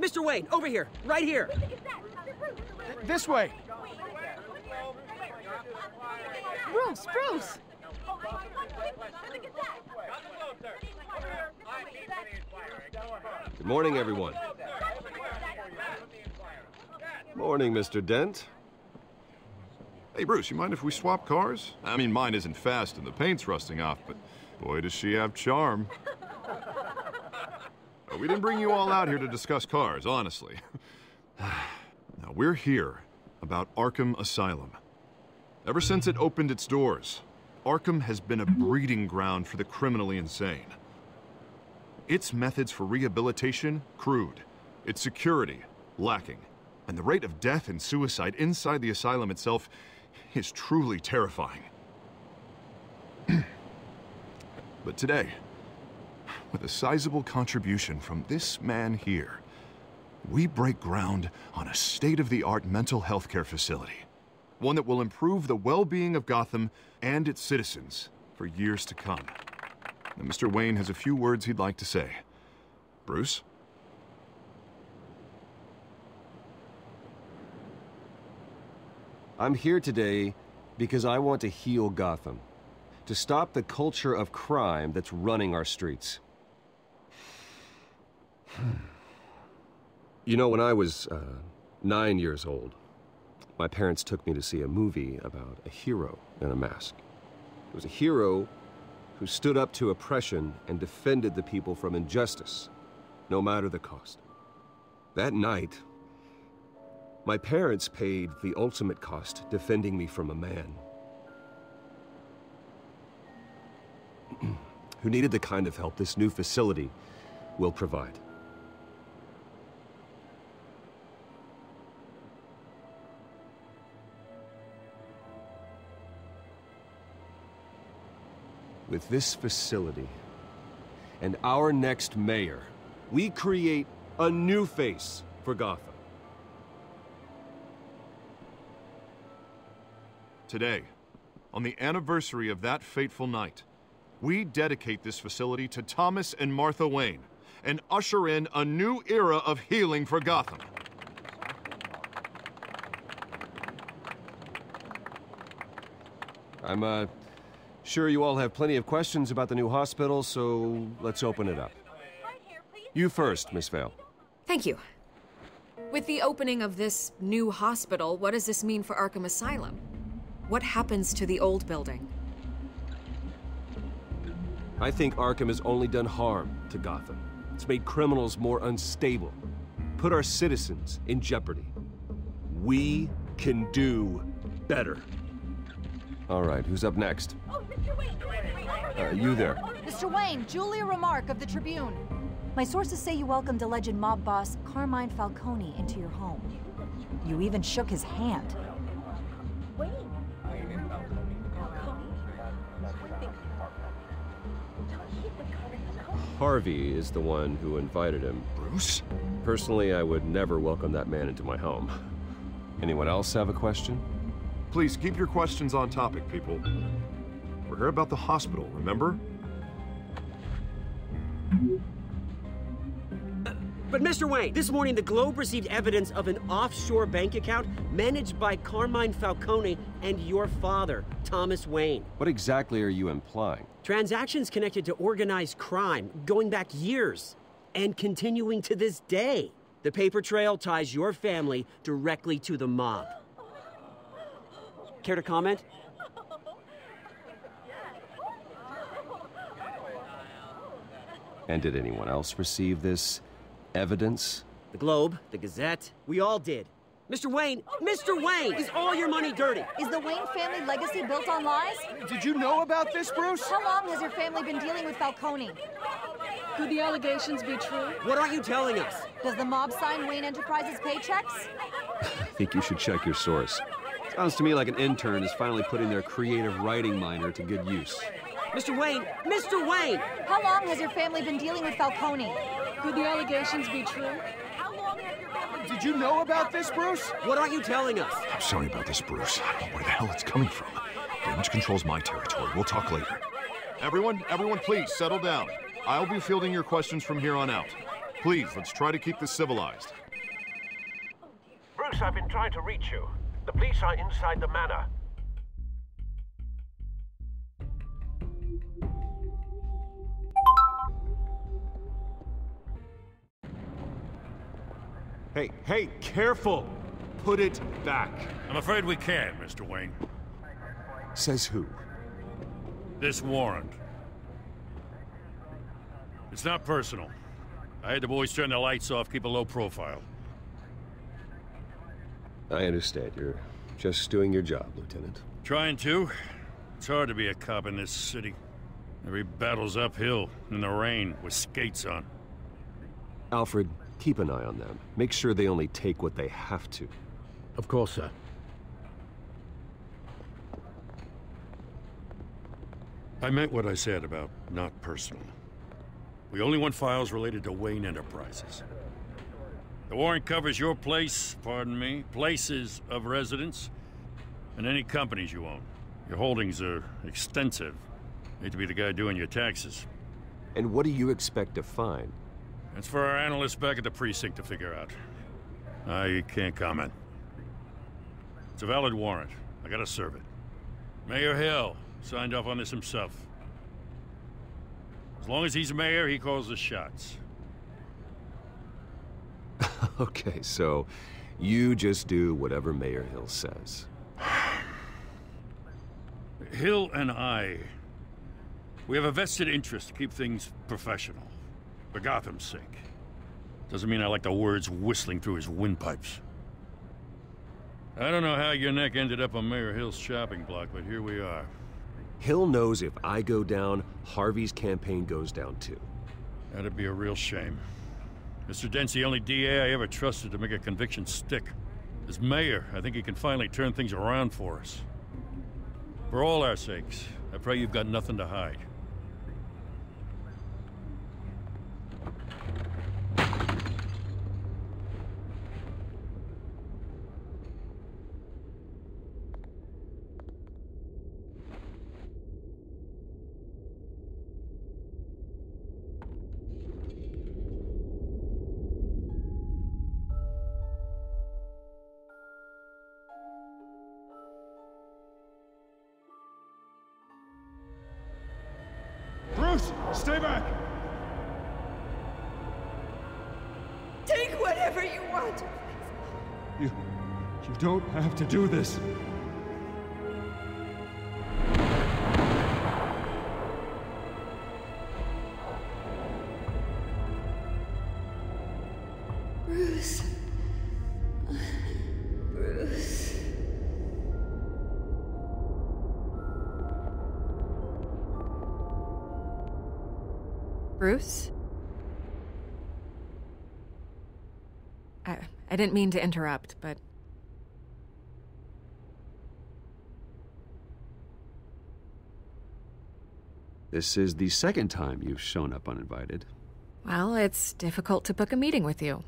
Mr. Wayne, over here, right here. This way. Bruce! Good morning, everyone. Morning, Mr. Dent. Hey, Bruce, you mind if we swap cars? I mean, mine isn't fast and the paint's rusting off, but boy, does she have charm. We didn't bring you all out here to discuss cars, honestly. Now, we're here about Arkham Asylum. Ever since it opened its doors, Arkham has been a breeding ground for the criminally insane. Its methods for rehabilitation, crude. Its security, lacking. And the rate of death and suicide inside the asylum itself is truly terrifying. But today, with a sizable contribution from this man here, we break ground on a state-of-the-art mental health care facility. One that will improve the well-being of Gotham and its citizens for years to come. Now, Mr. Wayne has a few words he'd like to say. Bruce? I'm here today because I want to heal Gotham. To stop the culture of crime that's running our streets. You know, when I was 9 years old, my parents took me to see a movie about a hero in a mask. It was a hero who stood up to oppression and defended the people from injustice, no matter the cost. That night, my parents paid the ultimate cost defending me from a man who needed the kind of help this new facility will provide. With this facility and our next mayor, we create a new face for Gotham. Today, on the anniversary of that fateful night, we dedicate this facility to Thomas and Martha Wayne and usher in a new era of healing for Gotham. I'm sure you all have plenty of questions about the new hospital, so let's open it up. You first, Miss Vale. Thank you. With the opening of this new hospital, what does this mean for Arkham Asylum? What happens to the old building? I think Arkham has only done harm to Gotham. It's made criminals more unstable, put our citizens in jeopardy. We can do better. All right, who's up next? Oh, Mr. Wayne! You there. Mr. Wayne, Julia Remarque of the Tribune. My sources say you welcomed alleged mob boss Carmine Falcone into your home. You even shook his hand. Harvey is the one who invited him. Bruce? Personally, I would never welcome that man into my home. Anyone else have a question? Please keep your questions on topic, people. We're here about the hospital, remember? But Mr. Wayne, this morning the Globe received evidence of an offshore bank account managed by Carmine Falcone and your father, Thomas Wayne. What exactly are you implying? Transactions connected to organized crime going back years and continuing to this day. The paper trail ties your family directly to the mob. Care to comment? And did anyone else receive this evidence? The Globe, the Gazette, we all did. Mr. Wayne, is all your money dirty? Is the Wayne family legacy built on lies? Did you know about this, Bruce? How long has your family been dealing with Falcone? Could the allegations be true? What aren't you telling us? Does the mob sign Wayne Enterprises paychecks? I think you should check your source. Sounds to me like an intern is finally putting their creative writing minor to good use. Mr. Wayne! How long has your family been dealing with Falcone? Could the allegations be true? Did you know about this, Bruce? What aren't you telling us? I'm sorry about this, Bruce. I don't know where the hell it's coming from. Damage control's my territory. We'll talk later. Everyone, please settle down. I'll be fielding your questions from here on out. Please, let's try to keep this civilized. Bruce, I've been trying to reach you. The police are inside the manor. Hey, careful! Put it back. I'm afraid we can't, Mr. Wayne. Says who? This warrant. It's not personal. I had the boys turn the lights off, keep a low profile. I understand. You're just doing your job, Lieutenant. Trying to. It's hard to be a cop in this city. Every battle's uphill, in the rain, with skates on. Alfred, keep an eye on them. Make sure they only take what they have to. Of course, sir. I meant what I said about not personal. We only want files related to Wayne Enterprises. The warrant covers your place, pardon me, places of residence, and any companies you own. Your holdings are extensive. Hate to be the guy doing your taxes. And what do you expect to find? That's for our analysts back at the precinct to figure out. I can't comment. It's a valid warrant. I gotta serve it. Mayor Hill signed off on this himself. As long as he's mayor, he calls the shots. Okay, so you just do whatever Mayor Hill says. Hill and I, we have a vested interest to keep things professional. For Gotham's sake. Doesn't mean I like the words whistling through his windpipes. I don't know how your neck ended up on Mayor Hill's shopping block, but here we are. Hill knows if I go down, Harvey's campaign goes down too. That'd be a real shame. Mr. Dent's the only DA I ever trusted to make a conviction stick. As mayor, I think he can finally turn things around for us. For all our sakes, I pray you've got nothing to hide. Bruce, stay back! Take whatever you want. You don't have to do this. Bruce. Bruce. Bruce? I didn't mean to interrupt, but... This is the second time you've shown up uninvited. Well, it's difficult to book a meeting with you.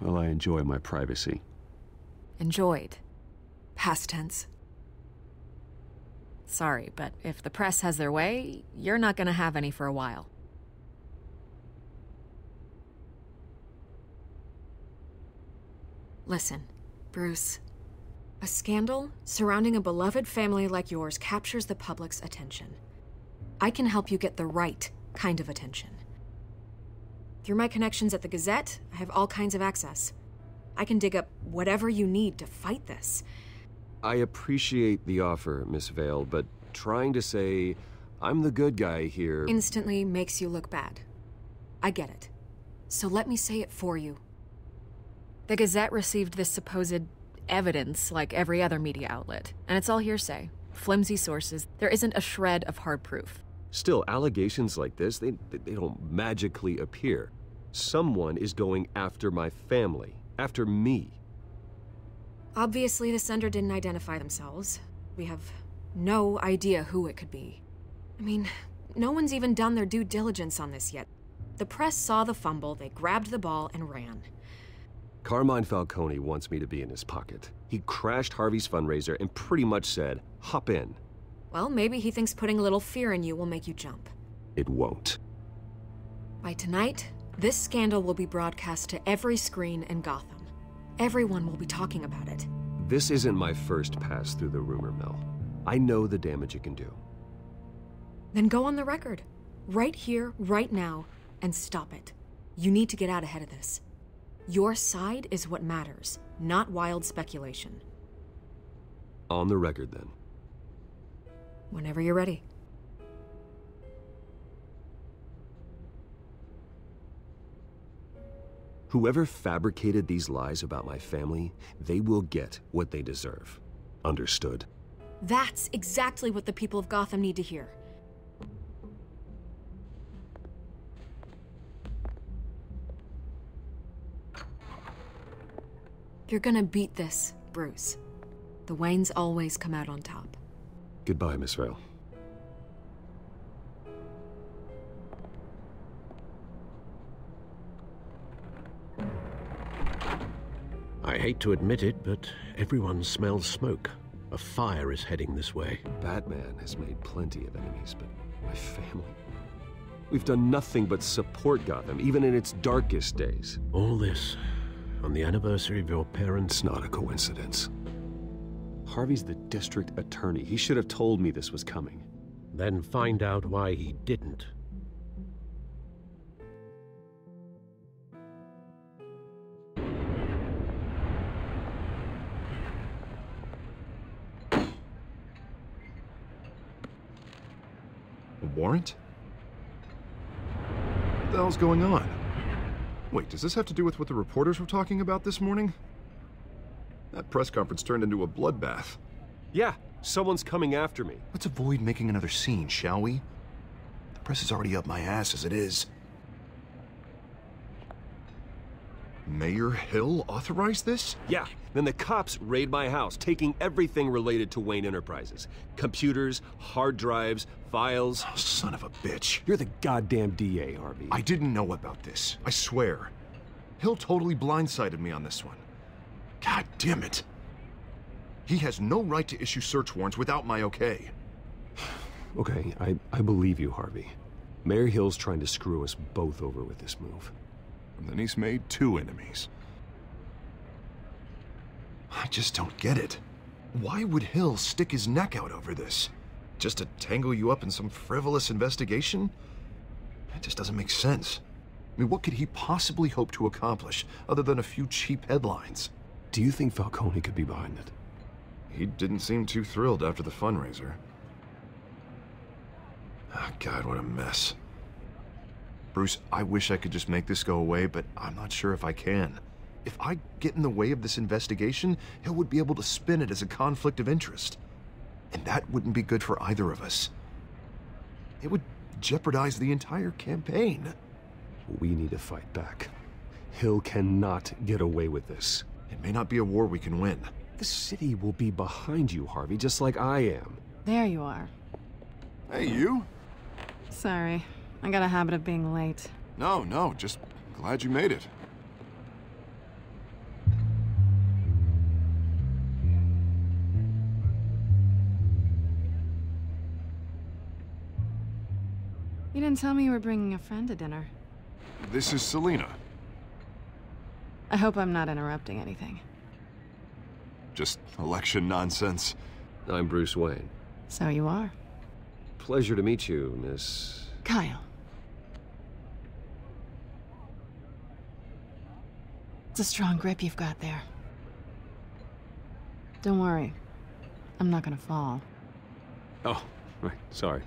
Well, I enjoy my privacy. Enjoyed. Past tense. Sorry, but if the press has their way, you're not gonna have any for a while. Listen, Bruce. A scandal surrounding a beloved family like yours captures the public's attention. I can help you get the right kind of attention. Through my connections at the Gazette, I have all kinds of access. I can dig up whatever you need to fight this. I appreciate the offer, Miss Vale, but trying to say I'm the good guy here... instantly makes you look bad. I get it. So let me say it for you. The Gazette received this supposed evidence like every other media outlet, and it's all hearsay. Flimsy sources. There isn't a shred of hard proof. Still, allegations like this, they don't magically appear. Someone is going after my family, after me. Obviously, the sender didn't identify themselves. We have no idea who it could be. I mean, no one's even done their due diligence on this yet. The press saw the fumble, they grabbed the ball and ran. Carmine Falcone wants me to be in his pocket. He crashed Harvey's fundraiser and pretty much said, hop in. Well, maybe he thinks putting a little fear in you will make you jump. It won't. By tonight, This scandal will be broadcast to every screen in Gotham. Everyone will be talking about it. This isn't my first pass through the rumor mill. I know the damage it can do. Then go on the record. Right here, right now, and stop it. You need to get out ahead of this. Your side is what matters, not wild speculation. On the record, then. Whenever you're ready. Whoever fabricated these lies about my family, they will get what they deserve. Understood? That's exactly what the people of Gotham need to hear. You're gonna beat this, Bruce. The Waynes always come out on top. Goodbye, Miss Vale. I hate to admit it, but everyone smells smoke. A fire is heading this way. Batman has made plenty of enemies, but my family? We've done nothing but support Gotham, even in its darkest days. All this on the anniversary of your parents'... It's not a coincidence. Harvey's the district attorney. He should have told me this was coming. Then find out why he didn't. A warrant? What the hell's going on? Wait, does this have to do with what the reporters were talking about this morning? That press conference turned into a bloodbath. Yeah, someone's coming after me. Let's avoid making another scene, shall we? The press is already up my ass as it is. Mayor Hill authorized this? Yeah, then the cops raid my house, taking everything related to Wayne Enterprises. Computers, hard drives, files. Oh, son of a bitch. You're the goddamn DA, Harvey. I didn't know about this. I swear. Hill totally blindsided me on this one. God damn it. He has no right to issue search warrants without my okay. Okay, I believe you, Harvey. Mayor Hill's trying to screw us both over with this move. And then he's made 2 enemies. I just don't get it. Why would Hill stick his neck out over this? Just to tangle you up in some frivolous investigation? It just doesn't make sense. I mean, what could he possibly hope to accomplish other than a few cheap headlines? Do you think Falcone could be behind it? He didn't seem too thrilled after the fundraiser. Oh, God, what a mess. Bruce, I wish I could just make this go away, but I'm not sure if I can. If I get in the way of this investigation, Hill would be able to spin it as a conflict of interest. And that wouldn't be good for either of us. It would jeopardize the entire campaign. We need to fight back. Hill cannot get away with this. It may not be a war we can win. The city will be behind you, Harvey, just like I am. There you are. Hey, you? Sorry. I got a habit of being late. No, just glad you made it. You didn't tell me you were bringing a friend to dinner. This is Selina. I hope I'm not interrupting anything. Just election nonsense. I'm Bruce Wayne. So you are. Pleasure to meet you, Miss... Kyle. It's a strong grip you've got there. Don't worry. I'm not gonna fall. Oh, right. Sorry.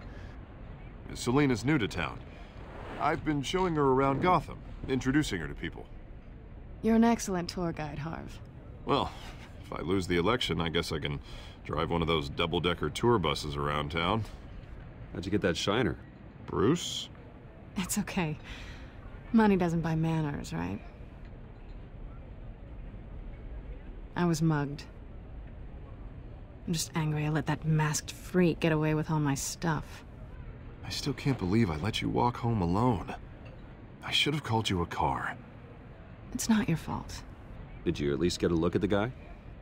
Selina's new to town. I've been showing her around Gotham, introducing her to people. You're an excellent tour guide, Harv. Well, if I lose the election, I guess I can drive one of those double-decker tour buses around town. How'd you get that shiner? Bruce? It's okay. Money doesn't buy manners, right? I was mugged. I'm just angry I let that masked freak get away with all my stuff. I still can't believe I let you walk home alone. I should have called you a car. It's not your fault. Did you at least get a look at the guy?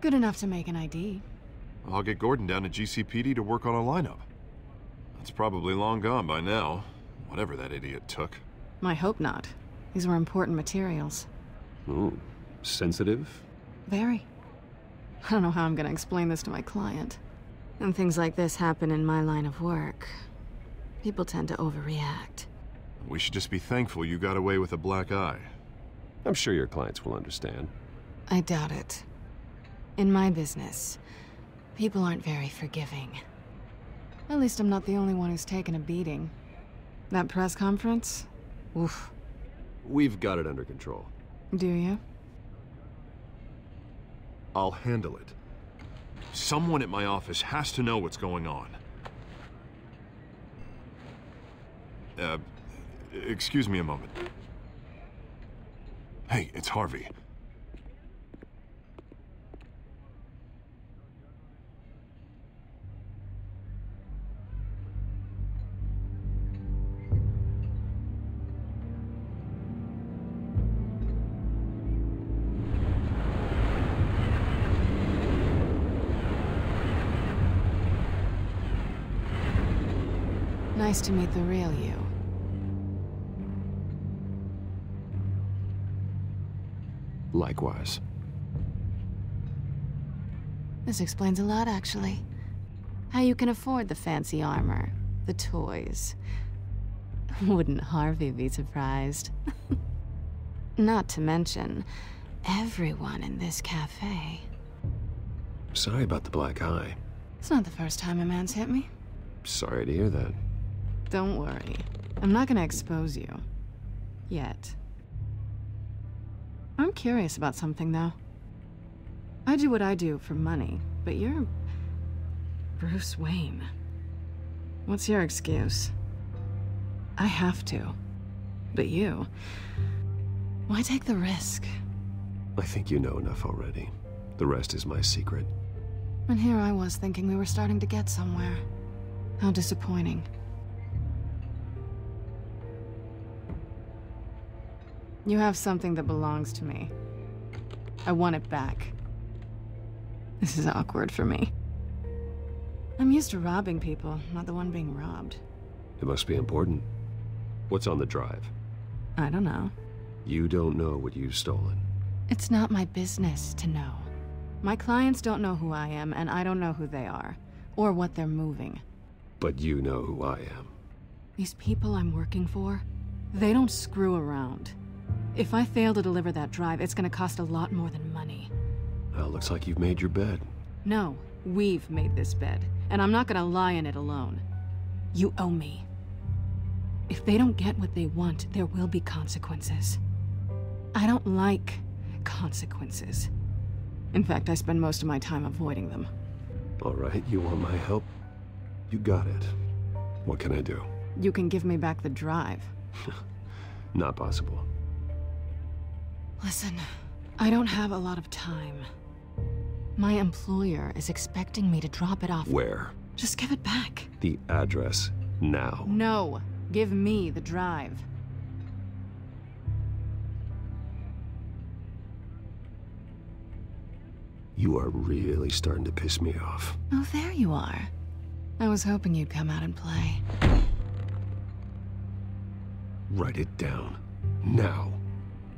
Good enough to make an ID. I'll get Gordon down to GCPD to work on a lineup. That's probably long gone by now, whatever that idiot took. I hope not. These were important materials. Ooh, sensitive? Very. I don't know how I'm gonna explain this to my client. When things like this happen in my line of work, people tend to overreact. We should just be thankful you got away with a black eye. I'm sure your clients will understand. I doubt it. In my business, people aren't very forgiving. At least I'm not the only one who's taken a beating. That press conference? Oof. We've got it under control. Do you? I'll handle it. Someone at my office has to know what's going on. Excuse me a moment. Hey, it's Harvey. Nice to meet the real you. Likewise. This explains a lot, actually. How you can afford the fancy armor, the toys. Wouldn't Harvey be surprised? Not to mention, everyone in this cafe. Sorry about the black eye. It's not the first time a man's hit me. Sorry to hear that. Don't worry. I'm not gonna expose you. Yet. I'm curious about something, though. I do what I do for money, but you're... Bruce Wayne. What's your excuse? I have to. But you... Why take the risk? I think you know enough already. The rest is my secret. And here I was thinking we were starting to get somewhere. How disappointing. You have something that belongs to me. I want it back. This is awkward for me. I'm used to robbing people, not the one being robbed. It must be important. What's on the drive? I don't know. You don't know what you've stolen. It's not my business to know. My clients don't know who I am, and I don't know who they are, or what they're moving. But you know who I am. These people I'm working for, they don't screw around. If I fail to deliver that drive, it's gonna cost a lot more than money. Well, looks like you've made your bed. No, we've made this bed, and I'm not gonna lie in it alone. You owe me. If they don't get what they want, there will be consequences. I don't like consequences. In fact, I spend most of my time avoiding them. All right, you want my help? You got it. What can I do? You can give me back the drive. Not possible. Listen, I don't have a lot of time. My employer is expecting me to drop it off. Where? Just give it back. The address, now. No, give me the drive. You are really starting to piss me off. Oh, there you are. I was hoping you'd come out and play. Write it down. Now.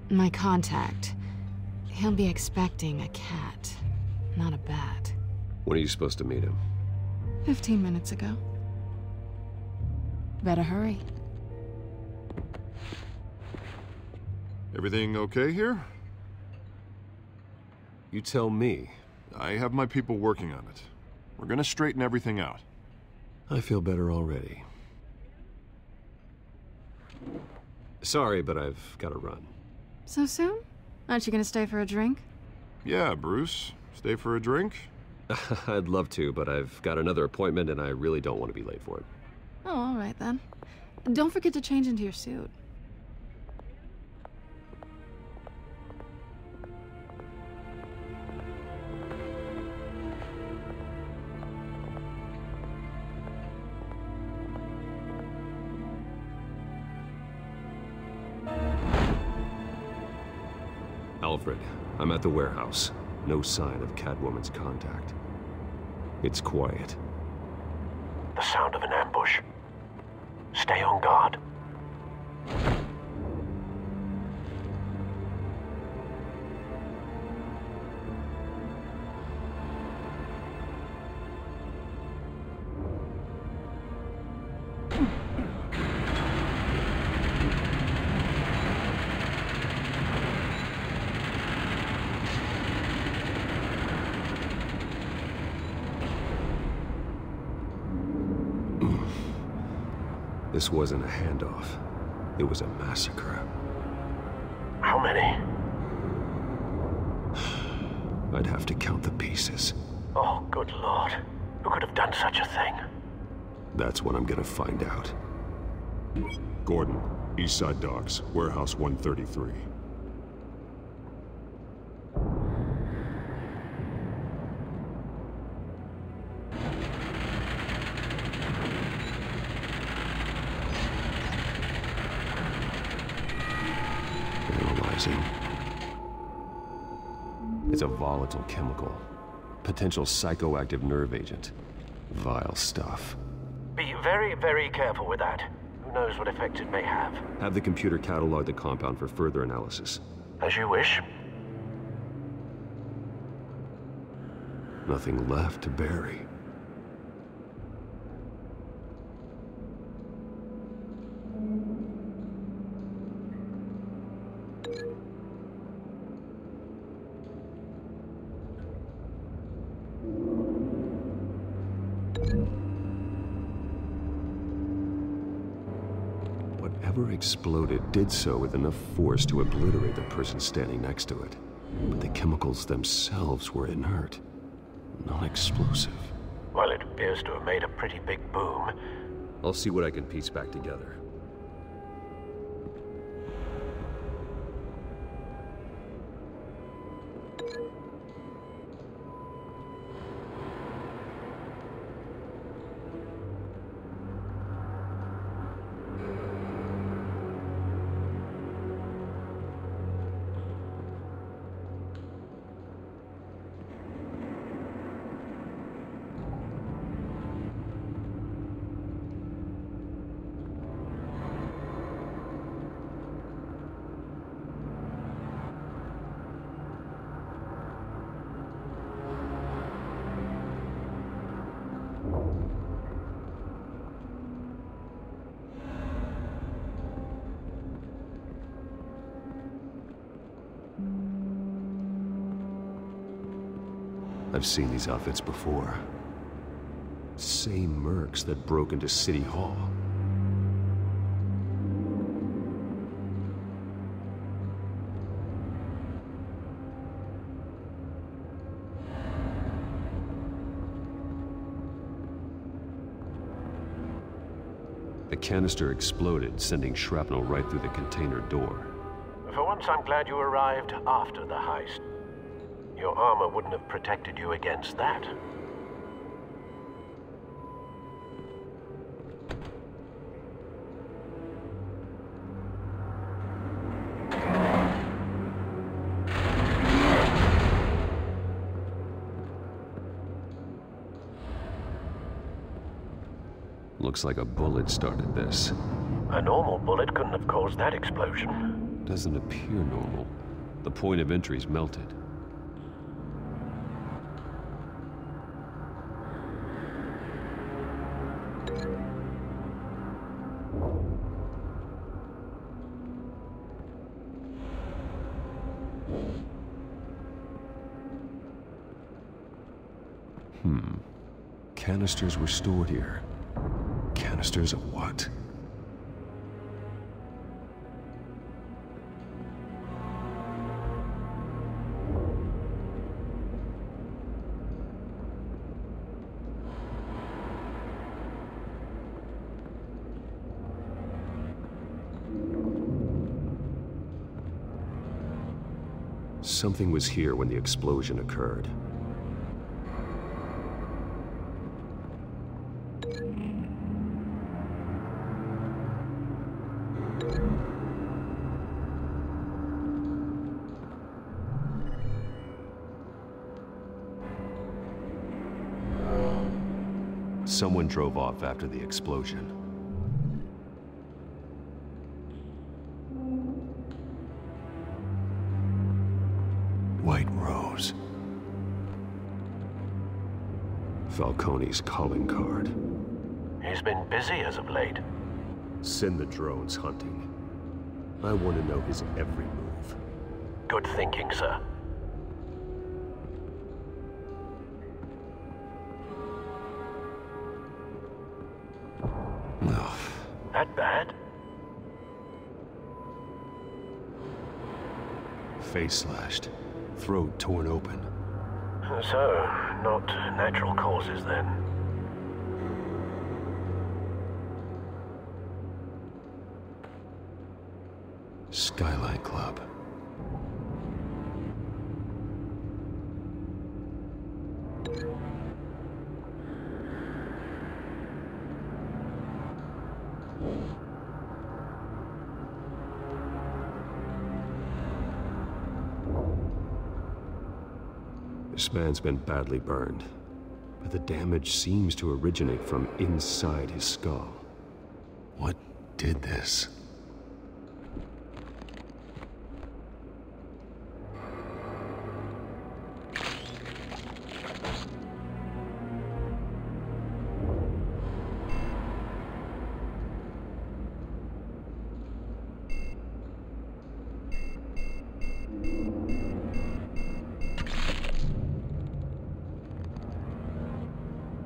My contact. He'll be expecting a cat, not a bat. When are you supposed to meet him? 15 minutes ago. Better hurry. Everything okay here? You tell me. I have my people working on it. We're gonna straighten everything out. I feel better already. Sorry, but I've got to run. So soon? Aren't you gonna stay for a drink? Yeah, Bruce. Stay for a drink? I'd love to, but I've got another appointment and I really don't want to be late for it. Oh, all right then. Don't forget to change into your suit. Alfred, I'm at the warehouse. No sign of Catwoman's contact. It's quiet. The sound of an ambush. Stay on guard. This wasn't a handoff. It was a massacre. How many? I'd have to count the pieces. Oh, good lord. Who could have done such a thing? That's what I'm gonna find out. Gordon, Eastside Docks, Warehouse 133. Analyzing. It's a volatile chemical. Potential psychoactive nerve agent. Vile stuff. Be very, very careful with that. Who knows what effect it may have. Have the computer catalog the compound for further analysis. As you wish. Nothing left to bury. Whatever exploded did so with enough force to obliterate the person standing next to it. But the chemicals themselves were inert, non-explosive. Well, it appears to have made a pretty big boom. I'll see what I can piece back together. I've seen these outfits before. Same mercs that broke into City Hall. The canister exploded, sending shrapnel right through the container door. For once, I'm glad you arrived after the heist. Your armor wouldn't have protected you against that. Looks like a bullet started this. A normal bullet couldn't have caused that explosion. Doesn't appear normal. The point of entry's melted. Canisters were stored here. Canisters of what? Something was here when the explosion occurred. Someone drove off after the explosion. White Rose. Falcone's calling card. He's been busy as of late. Send the drones hunting. I want to know his every move. Good thinking, sir. that bad? Face slashed. Throat torn open. So, not natural causes then. Skyline Club. This man's been badly burned, but the damage seems to originate from inside his skull. What did this?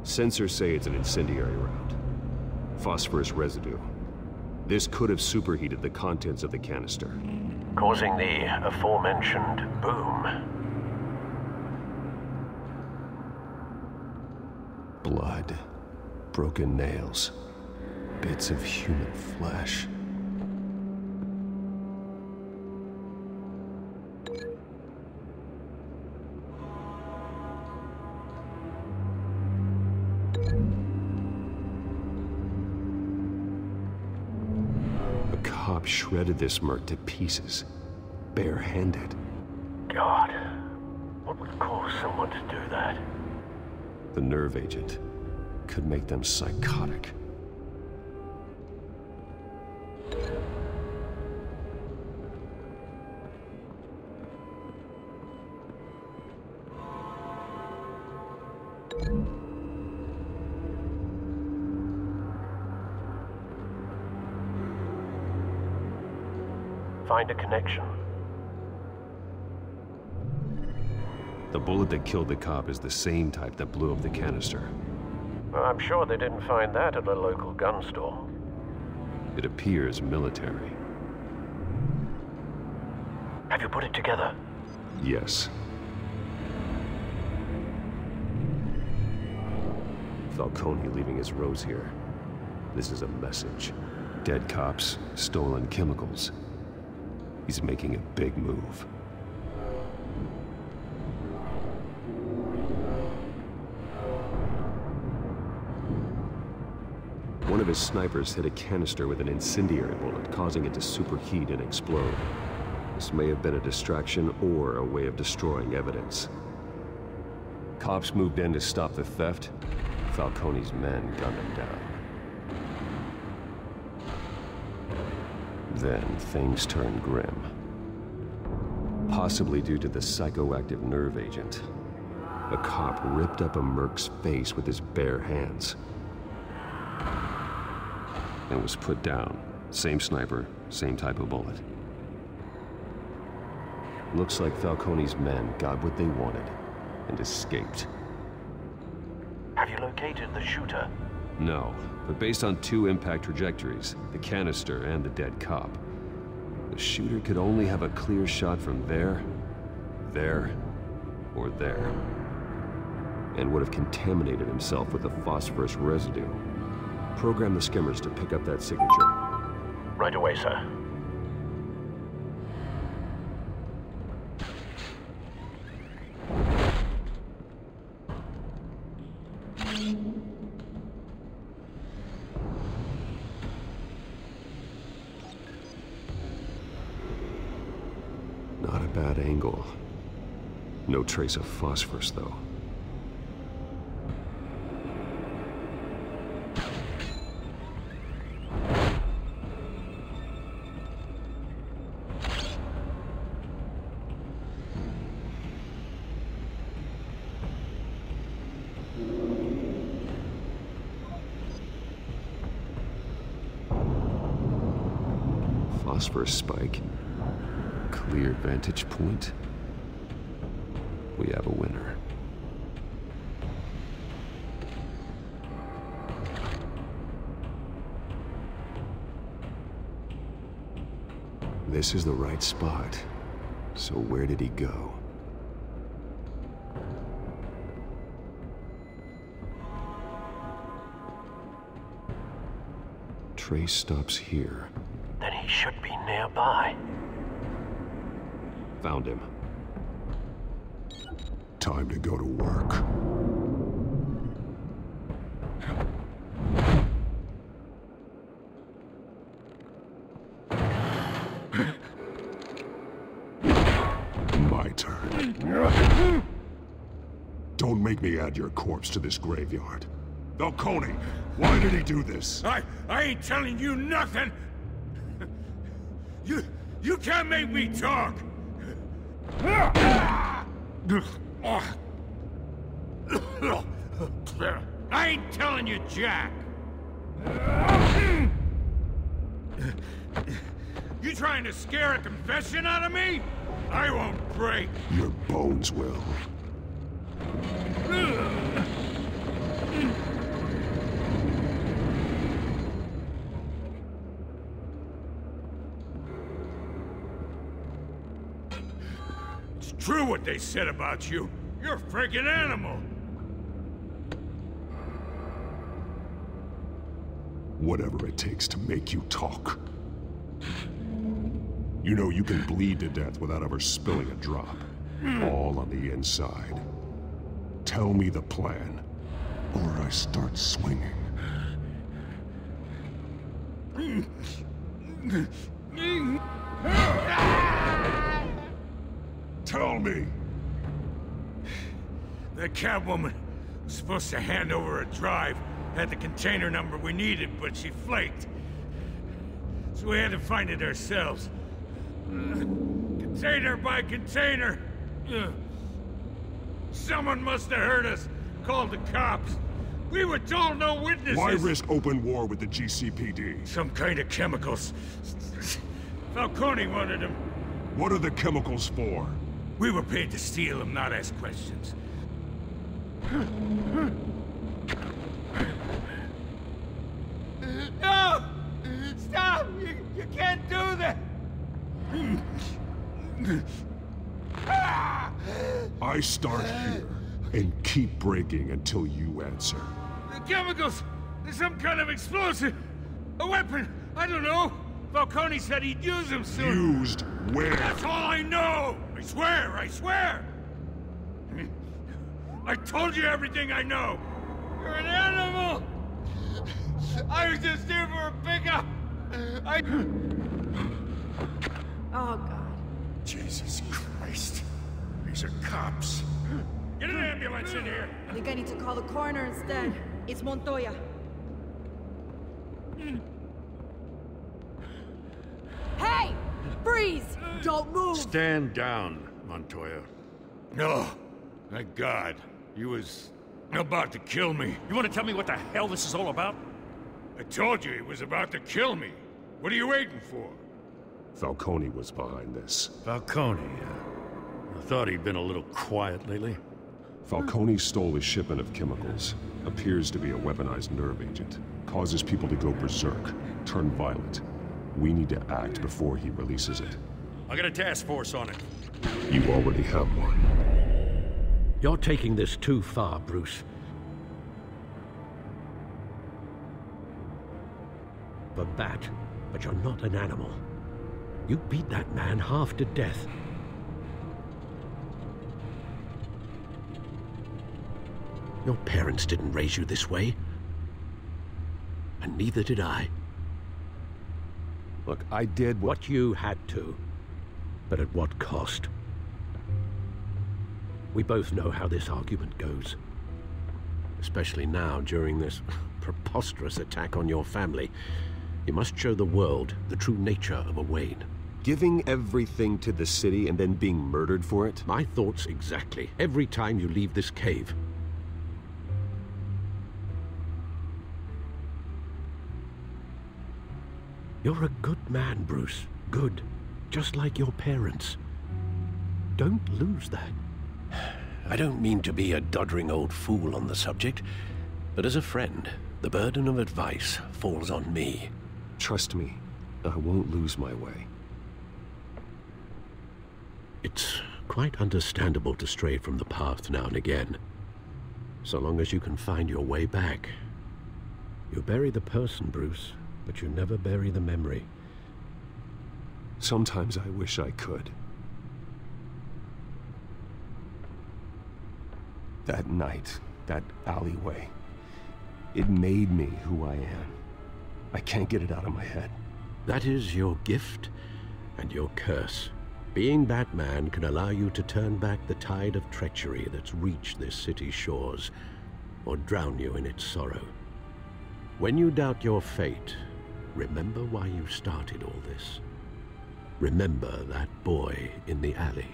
Sensors say it's an incendiary round. Phosphorus residue. This could have superheated the contents of the canister, causing the aforementioned boom. Blood, broken nails, bits of human flesh. Shredded this merc to pieces, bare-handed. God, what would cause someone to do that? The nerve agent could make them psychotic. Find a connection. The bullet that killed the cop is the same type that blew up the canister. Well, I'm sure they didn't find that at a local gun store. It appears military. Have you put it together? Yes. Falcone leaving his rose here. This is a message. Dead cops, stolen chemicals. He's making a big move. One of his snipers hit a canister with an incendiary bullet, causing it to superheat and explode. This may have been a distraction or a way of destroying evidence. Cops moved in to stop the theft. Falcone's men gunned him down. Then things turned grim. Possibly due to the psychoactive nerve agent. A cop ripped up a merc's face with his bare hands. And was put down. Same sniper, same type of bullet. Looks like Falcone's men got what they wanted and escaped. Have you located the shooter? No, but based on two impact trajectories, the canister and the dead cop, the shooter could only have a clear shot from there, or there, and would have contaminated himself with the phosphorus residue. Program the skimmers to pick up that signature. Right away, sir. Not a bad angle. No trace of phosphorus, though. Phosphorus spike. Clear vantage point. We have a winner. This is the right spot. So where did he go? Trace stops here. Then he should be nearby. Found him. Time to go to work. My turn. Don't make me add your corpse to this graveyard. Falcone, why did he do this? I ain't telling you nothing! You can't make me talk! I ain't telling you, Jack! You trying to scare a confession out of me? I won't break! Your bones will. It's true what they said about you. You're a freaking animal! Whatever it takes to make you talk. You know you can bleed to death without ever spilling a drop. All on the inside. Tell me the plan, or I start swinging. Tell me! That Catwoman was supposed to hand over a drive, had the container number we needed, but she flaked. So we had to find it ourselves. Container by container! Someone must have heard us, called the cops. We were told no witnesses! Why risk open war with the GCPD? Some kind of chemicals. Falcone wanted them. What are the chemicals for? We were paid to steal them, not ask questions. No! Stop! You can't do that! I start here, and keep breaking until you answer. The chemicals! There's some kind of explosive! A weapon! I don't know! Falcone said he'd use them soon! Used where? That's all I know! I swear! I swear! I told you everything I know! You're an animal! I was just here for a pickup! Oh, God. Jesus Christ. These are cops. Get an ambulance in here! I think I need to call the coroner instead. It's Montoya. Hey! Freeze! Don't move! Stand down, Montoya. No. Thank God. He was about to kill me. You want to tell me what the hell this is all about? I told you he was about to kill me. What are you waiting for? Falcone was behind this. Falcone, I thought he'd been a little quiet lately. Falcone stole a shipment of chemicals. Appears to be a weaponized nerve agent. Causes people to go berserk, turn violent. We need to act before he releases it. I got a task force on it. You already have one. You're taking this too far, Bruce. For that, but you're not an animal. You beat that man half to death. Your parents didn't raise you this way. And neither did I. Look, I did what you had to. But at what cost? We both know how this argument goes. Especially now, during this preposterous attack on your family. You must show the world the true nature of a Wayne. Giving everything to the city and then being murdered for it? My thoughts exactly. Every time you leave this cave. You're a good man, Bruce. Good. Just like your parents. Don't lose that. I don't mean to be a doddering old fool on the subject, but as a friend, the burden of advice falls on me. Trust me, I won't lose my way. It's quite understandable to stray from the path now and again, so long as you can find your way back. You bury the person, Bruce, but you never bury the memory. Sometimes I wish I could. That night, that alleyway, it made me who I am. I can't get it out of my head. That is your gift and your curse. Being Batman can allow you to turn back the tide of treachery that's reached this city's shores, or drown you in its sorrow. When you doubt your fate, remember why you started all this. Remember that boy in the alley.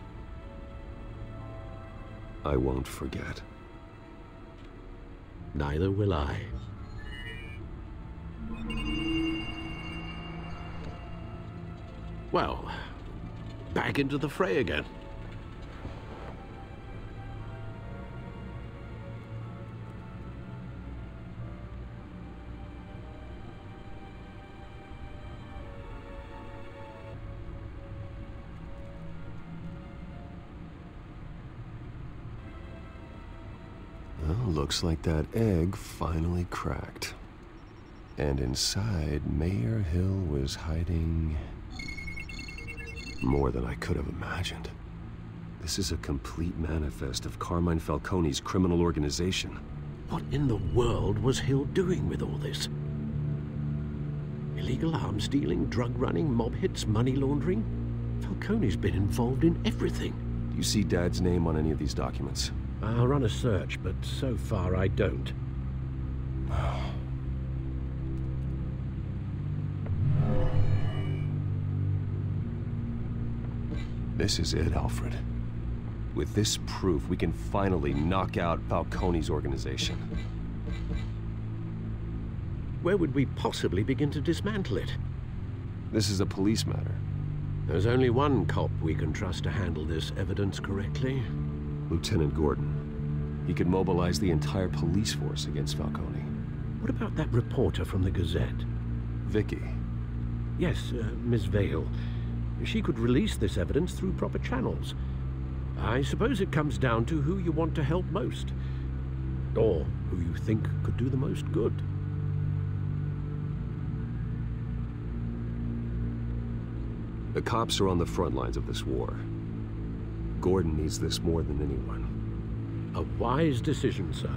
I won't forget. Neither will I. Well, back into the fray again. Well, looks like that egg finally cracked. And inside, Mayor Hill was hiding more than I could have imagined. This is a complete manifest of Carmine Falcone's criminal organization. What in the world was Hill doing with all this? Illegal arms dealing, drug running, mob hits, money laundering? Falcone's been involved in everything. Do you see Dad's name on any of these documents? I'll run a search, but so far I don't. This is it, Alfred. With this proof, we can finally knock out Falcone's organization. Where would we possibly begin to dismantle it? This is a police matter. There's only one cop we can trust to handle this evidence correctly. Lieutenant Gordon. He could mobilize the entire police force against Falcone. What about that reporter from the Gazette? Vicky. Yes, Miss Vale. She could release this evidence through proper channels. I suppose it comes down to who you want to help most. Or who you think could do the most good. The cops are on the front lines of this war. Gordon needs this more than anyone. A wise decision, sir.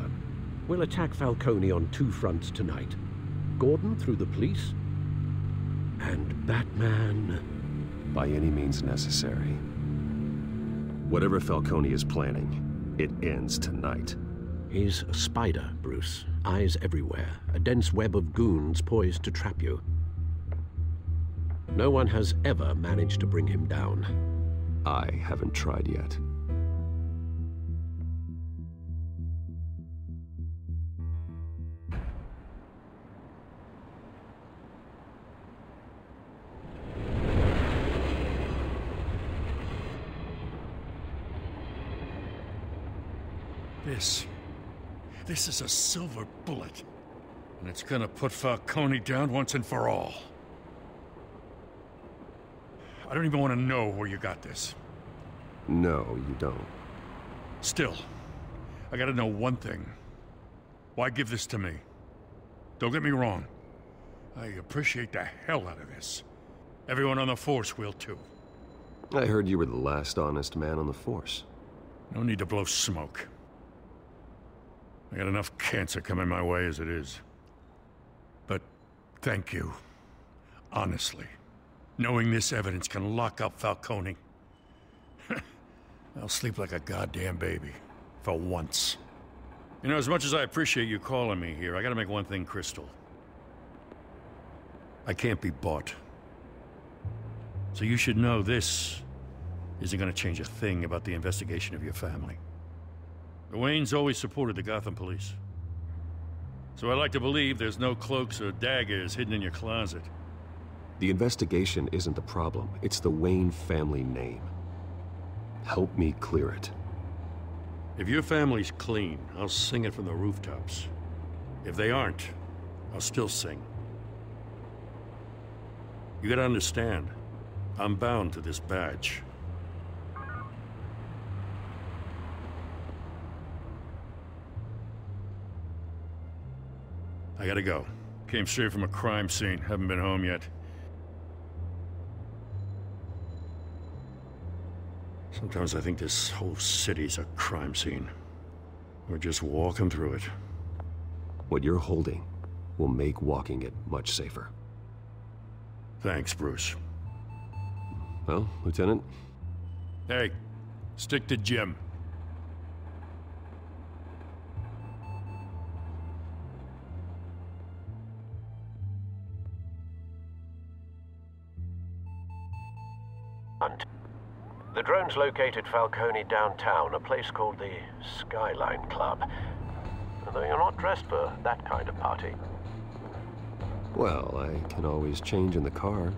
We'll attack Falcone on two fronts tonight. Gordon through the police, and Batman by any means necessary. Whatever Falcone is planning, it ends tonight. He's a spider, Bruce. Eyes everywhere. A dense web of goons poised to trap you. No one has ever managed to bring him down. I haven't tried yet. This is a silver bullet, and it's gonna put Falcone down once and for all. I don't even want to know where you got this. No, you don't. Still, I gotta know one thing. Why give this to me? Don't get me wrong. I appreciate the hell out of this. Everyone on the Force will too. I heard you were the last honest man on the Force. No need to blow smoke. I got enough cancer coming my way as it is. But thank you. Honestly. Knowing this evidence can lock up Falcone. I'll sleep like a goddamn baby. For once. You know, as much as I appreciate you calling me here, I gotta make one thing crystal. I can't be bought. So you should know this isn't gonna change a thing about the investigation of your family. The Waynes always supported the Gotham police. So I like to believe there's no cloaks or daggers hidden in your closet. The investigation isn't the problem. It's the Wayne family name. Help me clear it. If your family's clean, I'll sing it from the rooftops. If they aren't, I'll still sing. You gotta understand, I'm bound to this badge. I gotta go. Came straight from a crime scene. Haven't been home yet. Sometimes I think this whole city's a crime scene. We're just walking through it. What you're holding will make walking it much safer. Thanks, Bruce. Well, Lieutenant? Hey, stick to Jim. The drones located Falcone downtown, a place called the Skyline Club. Though you're not dressed for that kind of party. Well, I can always change in the car.